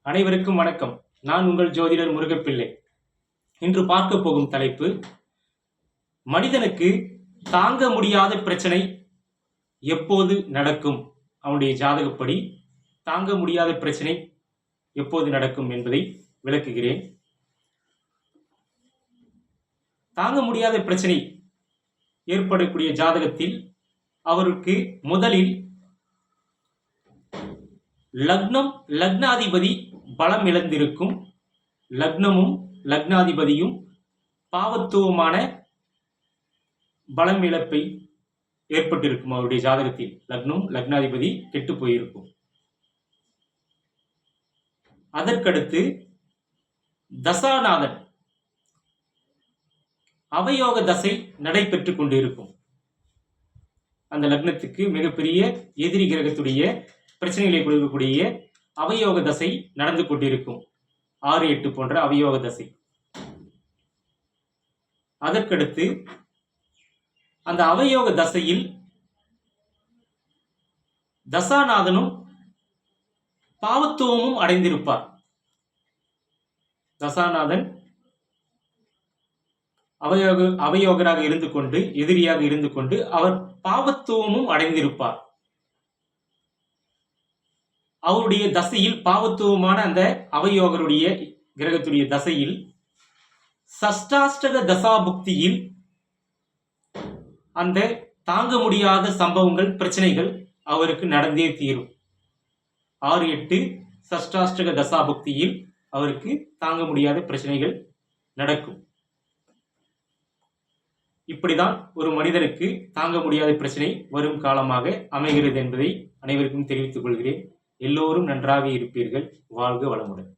அனைவருக்கும் வணக்கம். நான் உங்கள் ஜோதிடர் முருகப்பிள்ளை. இன்று பார்க்க போகும் தலைப்பு, மனிதனுக்கு தாங்க முடியாத பிரச்சனை எப்போது நடக்கும், அவனுடைய ஜாதகப்படி தாங்க முடியாத பிரச்சனை எப்போது நடக்கும் என்பதை விளக்குகிறேன். தாங்க முடியாத பிரச்சனை ஏற்படக்கூடிய ஜாதகத்தில் அவருக்கு முதலில் லக்னாதிபதி பலம் இழந்திருக்கும். லக்னமும் லக்னாதிபதியும் பாவத்துவமான பலம் இழப்பை ஏற்பட்டிருக்கும். அவருடைய ஜாதகத்தில் லக்னம் லக்னாதிபதி கெட்டு போயிருக்கும். அதற்கடுத்து தசாநாதன் அவயோக தசை நடைபெற்றுக் கொண்டிருக்கும். அந்த லக்னத்துக்கு மிகப்பெரிய எதிரி கிரகத்துடைய பிரச்சனைகளை கொடுக்கக்கூடிய அவயோக தசை நடந்து கொண்டிருக்கும். 6-8 போன்ற அவயோக தசை. அதற்கடுத்து அந்த அவயோக தசையில் தசாநாதனும் பாவத்துவமும் அடைந்திருப்பார். தசாநாதன் அவயோகராக இருந்து கொண்டு, எதிரியாக இருந்து கொண்டு, அவர் பாவத்துவமும் அடைந்திருப்பார். அவருடைய தசையில் பாவத்துவமான அந்த அவயோகருடைய கிரகத்துடைய தசையில் சஷ்டாஷ்டக தசாபுக்தியில் அந்த தாங்க முடியாத சம்பவங்கள், பிரச்சனைகள் அவருக்கு நடந்தே தீரும். 6-8 சஷ்டாஷ்டக தசாபுக்தியில் அவருக்கு தாங்க முடியாத பிரச்சனைகள் நடக்கும். இப்படிதான் ஒரு மனிதனுக்கு தாங்க முடியாத பிரச்சனை வரும் காலமாக அமைகிறது என்பதை அனைவருக்கும் தெரிவித்துக் கொள்கிறேன். எல்லோரும் நன்றாக இருப்பீர்கள். வாழ்க வளமுடன்.